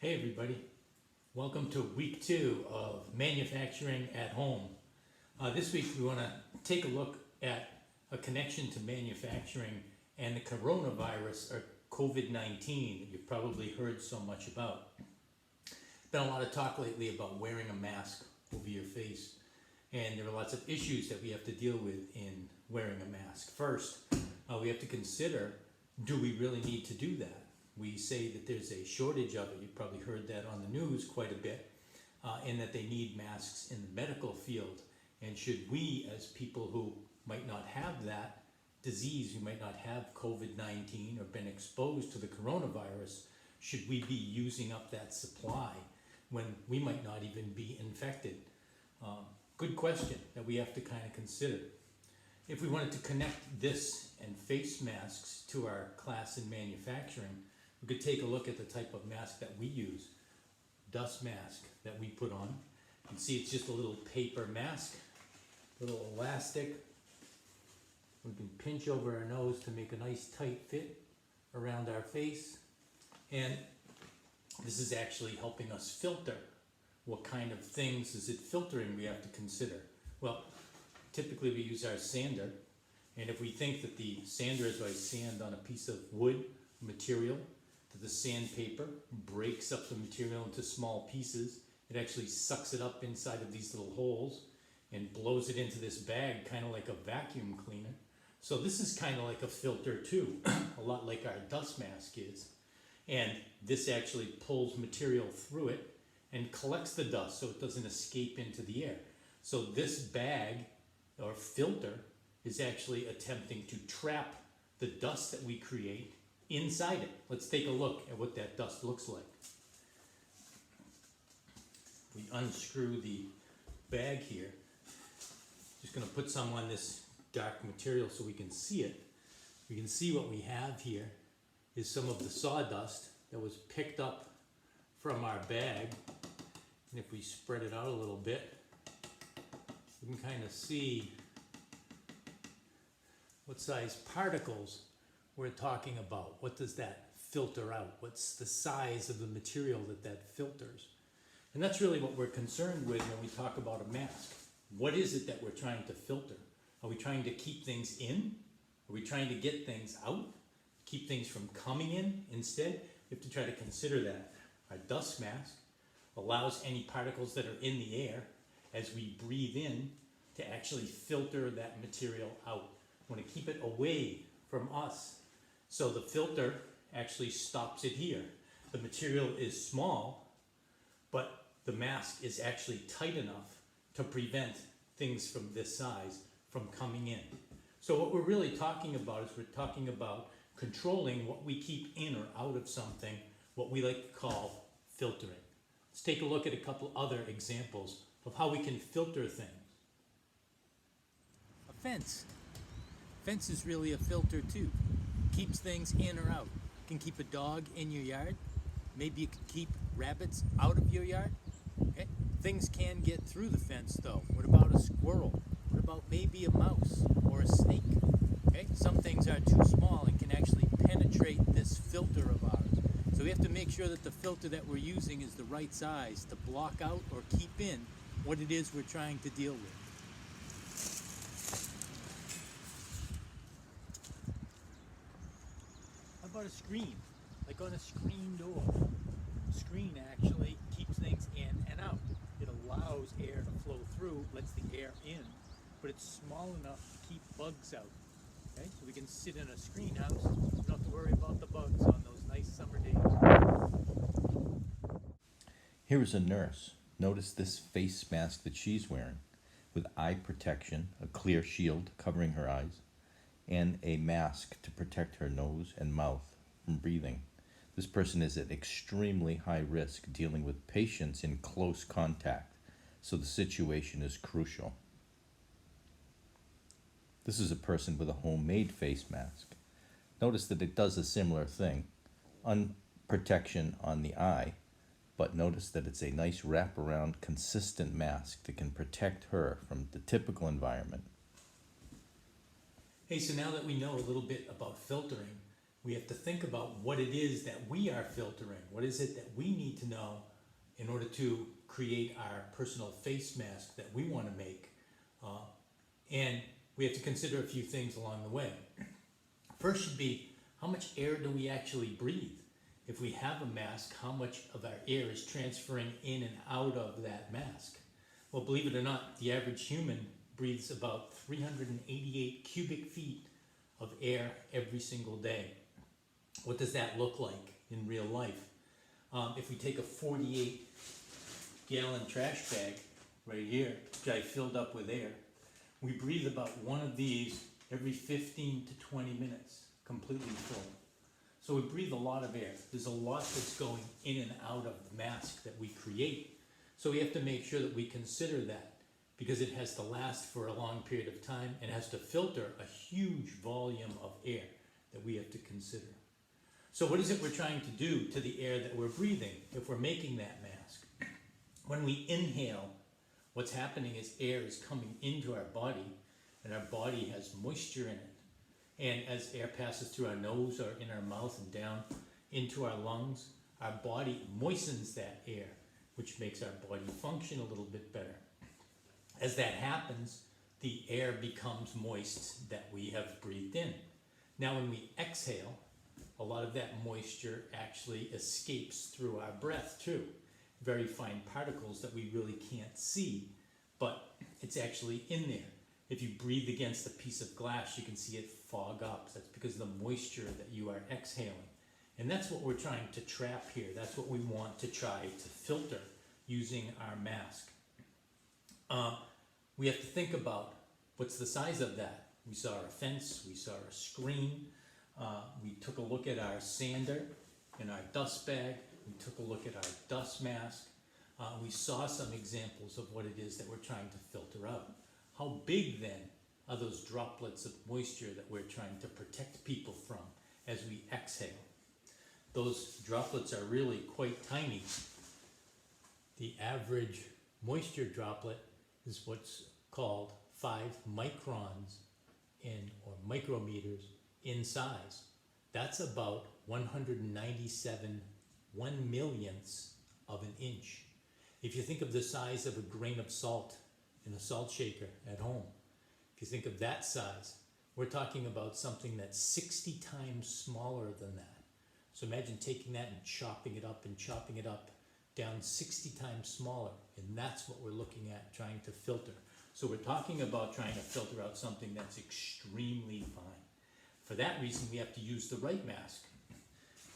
Hey everybody, welcome to week 2 of manufacturing at home. This week we want to take a look at a connection to manufacturing and the coronavirus or COVID-19 that you've probably heard so much about. Been a lot of talk lately about wearing a mask over your face, and there are lots of issues that we have to deal with in wearing a mask. First, we have to consider, do we really need to do that? We say that there's a shortage of it. You've probably heard that on the news quite a bit, and that they need masks in the medical field. And should we, as people who might not have that disease, who might not have COVID-19 or been exposed to the coronavirus, should we be using up that supply when we might not even be infected? Good question that we have to kind of consider. If we wanted to connect this and face masks to our class in manufacturing, we could take a look at the type of mask that we use, dust mask that we put on. You can see it's just a little paper mask, a little elastic. We can pinch over our nose to make a nice tight fit around our face. And this is actually helping us filter. What kind of things is it filtering we have to consider? Well, typically we use our sander, and if we think that the sander is like sand on a piece of wood material, that the sandpaper breaks up the material into small pieces, it actually sucks it up inside of these little holes and blows it into this bag, kind of like a vacuum cleaner. So this is kind of like a filter too, a lot like our dust mask is. And this actually pulls material through it and collects the dust so it doesn't escape into the air. So this bag or filter is actually attempting to trap the dust that we create inside it. Let's take a look at what that dust looks like. We unscrew the bag here. Just going to put some on this dark material so we can see it. We can see what we have here is some of the sawdust that was picked up from our bag. And if we spread it out a little bit, we can kind of see what size particles we're talking about. What does that filter out? What's the size of the material that filters? And that's really what we're concerned with when we talk about a mask. What is it that we're trying to filter? Are we trying to keep things in? Are we trying to get things out? Keep things from coming in instead? We have to try to consider that. Our dust mask allows any particles that are in the air as we breathe in to actually filter that material out. We want to keep it away from us. So the filter actually stops it here. The material is small, but the mask is actually tight enough to prevent things from this size from coming in. So what we're really talking about is we're talking about controlling what we keep in or out of something, what we like to call filtering. Let's take a look at a couple other examples of how we can filter things. A fence. Fence is really a filter too. Keeps things in or out. You can keep a dog in your yard. Maybe you can keep rabbits out of your yard. Okay? Things can get through the fence though. What about a squirrel? What about maybe a mouse or a snake? Okay? Some things are too small and can actually penetrate this filter of ours. So we have to make sure that the filter that we're using is the right size to block out or keep in what it is we're trying to deal with. How about a screen? Like on a screen door. The screen actually keeps things in and out. It allows air to flow through, lets the air in, but it's small enough to keep bugs out. Okay, so we can sit in a screen house, don't have to worry about the bugs on those nice summer days. Here is a nurse. Notice this face mask that she's wearing with eye protection, a clear shield covering her eyes, and a mask to protect her nose and mouth from breathing. This person is at extremely high risk dealing with patients in close contact, so the situation is crucial. This is a person with a homemade face mask. Notice that it does a similar thing, protection on the eye, but notice that it's a nice wraparound, consistent mask that can protect her from the typical environment. Hey, so now that we know a little bit about filtering, we have to think about what it is that we are filtering. What is it that we need to know in order to create our personal face mask that we want to make? And we have to consider a few things along the way. First should be, how much air do we actually breathe? If we have a mask, how much of our air is transferring in and out of that mask? Well, believe it or not, the average human breathes about 388 cubic feet of air every single day. What does that look like in real life? If we take a 48-gallon trash bag right here, which I filled up with air, we breathe about one of these every 15 to 20 minutes, completely full. So we breathe a lot of air. There's a lot that's going in and out of the mask that we create. So we have to make sure that we consider that, because it has to last for a long period of time and has to filter a huge volume of air that we have to consider. So what is it we're trying to do to the air that we're breathing if we're making that mask? When we inhale, what's happening is air is coming into our body, and our body has moisture in it. And as air passes through our nose or in our mouth and down into our lungs, our body moistens that air, which makes our body function a little bit better. As that happens, the air becomes moist that we have breathed in. Now when we exhale, a lot of that moisture actually escapes through our breath too. Very fine particles that we really can't see, but it's actually in there. If you breathe against a piece of glass, you can see it fog up. That's because of the moisture that you are exhaling. And that's what we're trying to trap here. That's what we want to try to filter using our mask. We have to think about what's the size of that. We saw a fence, we saw a screen, we took a look at our sander and our dust bag, we took a look at our dust mask. We saw some examples of what it is that we're trying to filter out. How big then are those droplets of moisture that we're trying to protect people from as we exhale? Those droplets are really quite tiny. The average moisture droplet is what's called 5 microns or micrometers in size. That's about 197 1/millionths of an inch. If you think of the size of a grain of salt in a salt shaker at home, if you think of that size, we're talking about something that's 60 times smaller than that. So imagine taking that and chopping it up down 60 times smaller, and that's what we're looking at trying to filter. So we're talking about trying to filter out something that's extremely fine. For that reason, we have to use the right mask.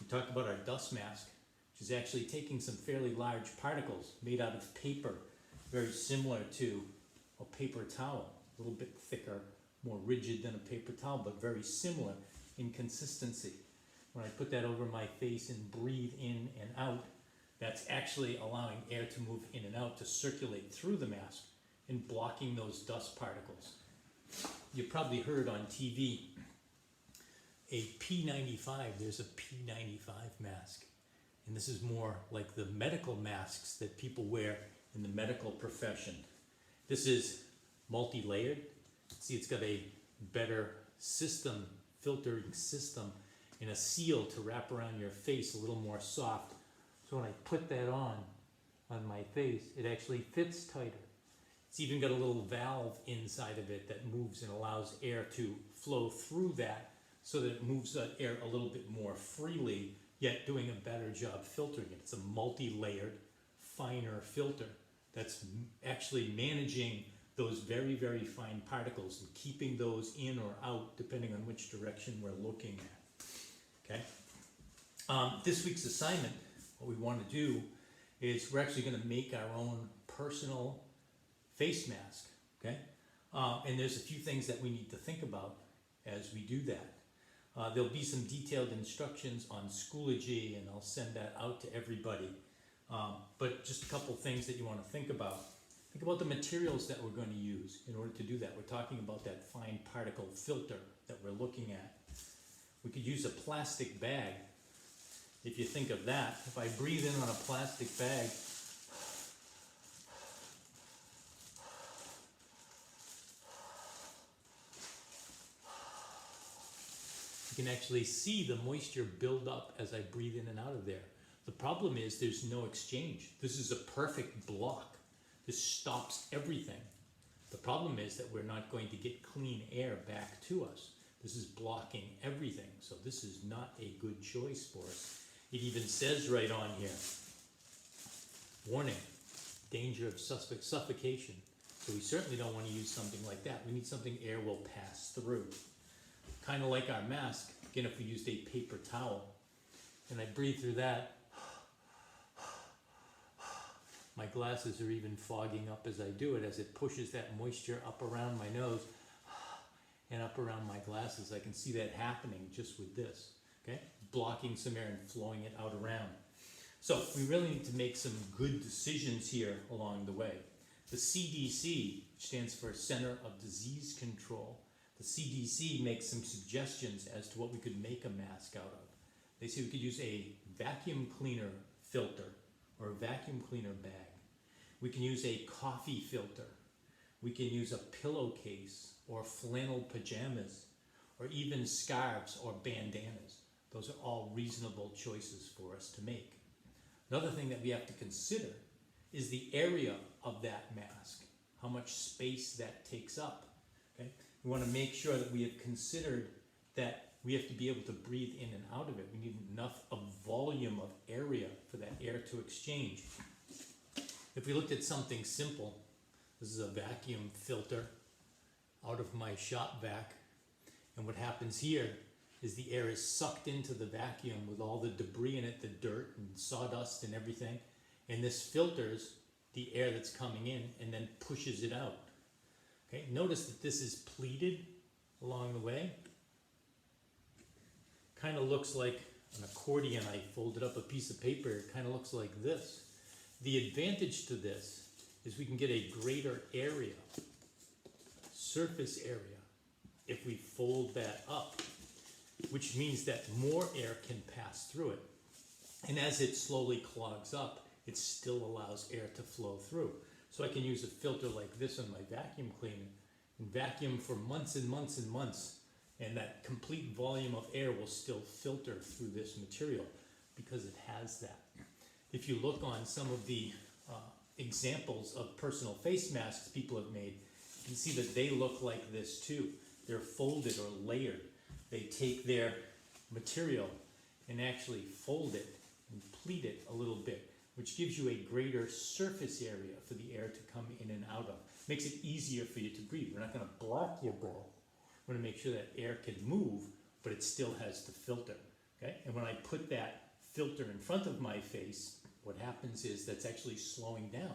We talked about our dust mask, which is actually taking some fairly large particles made out of paper, very similar to a paper towel, a little bit thicker, more rigid than a paper towel, but very similar in consistency. When I put that over my face and breathe in and out, that's actually allowing air to move in and out to circulate through the mask and blocking those dust particles. You probably heard on TV a P95, there's a P95 mask. And this is more like the medical masks that people wear in the medical profession. This is multi-layered. See, it's got a better system, filtering system, and a seal to wrap around your face, a little more soft. So when I put that on my face, it actually fits tighter. It's even got a little valve inside of it that moves and allows air to flow through that so that it moves the air a little bit more freely, yet doing a better job filtering it. It's a multi-layered, finer filter that's actually managing those very, very fine particles and keeping those in or out depending on which direction we're looking at. Okay. This week's assignment, what we want to do is we're actually going to make our own personal face mask. Okay. And there's a few things that we need to think about as we do that. There'll be some detailed instructions on Schoology, and I'll send that out to everybody. But just a couple things that you want to think about. Think about the materials that we're going to use in order to do that. We're talking about that fine particle filter that we're looking at. We could use a plastic bag. If you think of that, if I breathe in on a plastic bag, You can actually see the moisture build up as I breathe in and out of there. The problem is there's no exchange. This is a perfect block. This stops everything. The problem is that we're not going to get clean air back to us. This is blocking everything, so this is not a good choice for us. It even says right on here, warning, danger of suffocation. So we certainly don't want to use something like that. We need something air will pass through. Kind of like our mask, again, if we used a paper towel, and I breathe through that, my glasses are even fogging up as I do it, as it pushes that moisture up around my nose and up around my glasses. I can see that happening just with this, okay? Blocking some air and flowing it out around. So we really need to make some good decisions here along the way. The CDC, which stands for Center of Disease Control, the CDC makes some suggestions as to what we could make a mask out of. They say we could use a vacuum cleaner filter or a vacuum cleaner bag. We can use a coffee filter. We can use a pillowcase or flannel pajamas or even scarves or bandanas. Those are all reasonable choices for us to make. Another thing that we have to consider is the area of that mask, how much space that takes up. Okay? We want to make sure that we have considered that we have to be able to breathe in and out of it. We need enough of volume of area for that air to exchange. If we looked at something simple, this is a vacuum filter out of my shop vac, and what happens here is the air is sucked into the vacuum with all the debris in it, the dirt and sawdust and everything, and this filters the air that's coming in and then pushes it out. Okay, notice that this is pleated along the way. Kind of looks like an accordion. I folded up a piece of paper. It kind of looks like this. The advantage to this is we can get a greater area, surface area, if we fold that up, which means that more air can pass through it. And as it slowly clogs up, it still allows air to flow through. So I can use a filter like this on my vacuum cleaner and vacuum for months and months and months, and that complete volume of air will still filter through this material because it has that. If you look on some of the examples of personal face masks people have made, you can see that they look like this too. They're folded or layered. They take their material and actually fold it and pleat it a little bit, which gives you a greater surface area for the air to come in and out of. Makes it easier for you to breathe. We're not going to block your breath. We're going to make sure that air can move, but it still has to filter. Okay? And when I put that filter in front of my face, what happens is that's actually slowing down.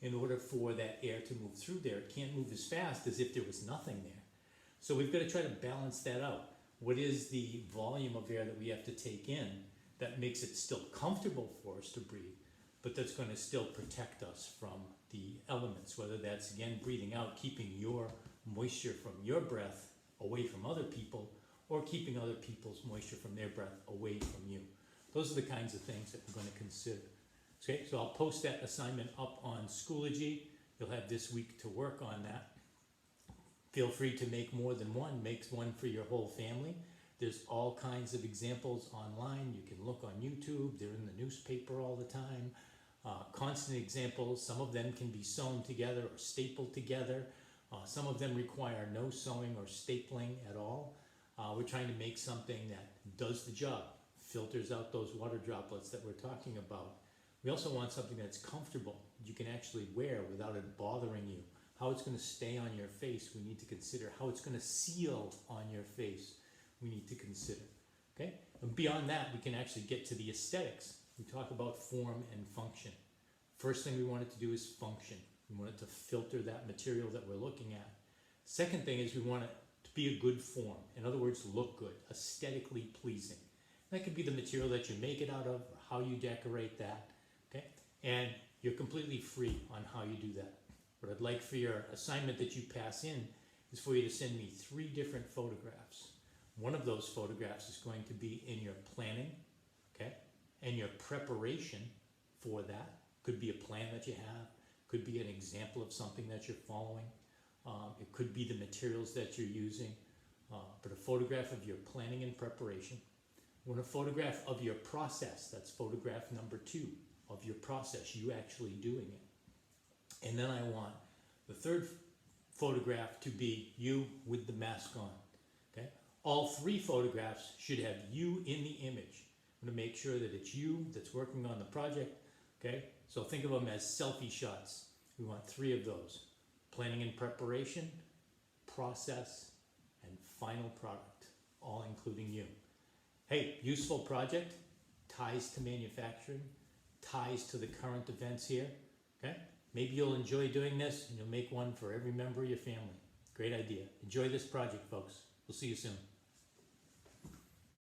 In order for that air to move through there, it can't move as fast as if there was nothing there. So we've got to try to balance that out. What is the volume of air that we have to take in that makes it still comfortable for us to breathe, but that's going to still protect us from the elements, whether that's, again, breathing out, keeping your moisture from your breath away from other people, or keeping other people's moisture from their breath away from you. Those are the kinds of things that we're going to consider. Okay, so I'll post that assignment up on Schoology. You'll have this week to work on that. Feel free to make more than one. Make one for your whole family. There's all kinds of examples online. You can look on YouTube. They're in the newspaper all the time. Constant examples. Some of them can be sewn together or stapled together. Some of them require no sewing or stapling at all. We're trying to make something that does the job, filters out those water droplets that we're talking about. We also want something that's comfortable, you can actually wear without it bothering you. How it's going to stay on your face, we need to consider. How it's going to seal on your face, we need to consider. Okay? And beyond that, we can actually get to the aesthetics. We talk about form and function. First thing we want it to do is function. We want it to filter that material that we're looking at. Second thing is we want it to be a good form. In other words, look good, aesthetically pleasing. That could be the material that you make it out of, or how you decorate that. Okay? And you're completely free on how you do that. What I'd like for your assignment that you pass in is for you to send me 3 different photographs. One of those photographs is going to be in your planning, okay, and your preparation for that. Could be a plan that you have, could be an example of something that you're following. It could be the materials that you're using. But a photograph of your planning and preparation. I want a photograph of your process. That's photograph number 2 of your process, you actually doing it. And then I want the third photograph to be you with the mask on. Okay? All 3 photographs should have you in the image. I'm going to make sure that it's you that's working on the project. Okay? So think of them as selfie shots. We want 3 of those. Planning and preparation, process, and final product, all including you. Hey, useful project, ties to manufacturing, ties to the current events here. Okay? Maybe you'll enjoy doing this and you'll make one for every member of your family. Great idea. Enjoy this project, folks. We'll see you soon.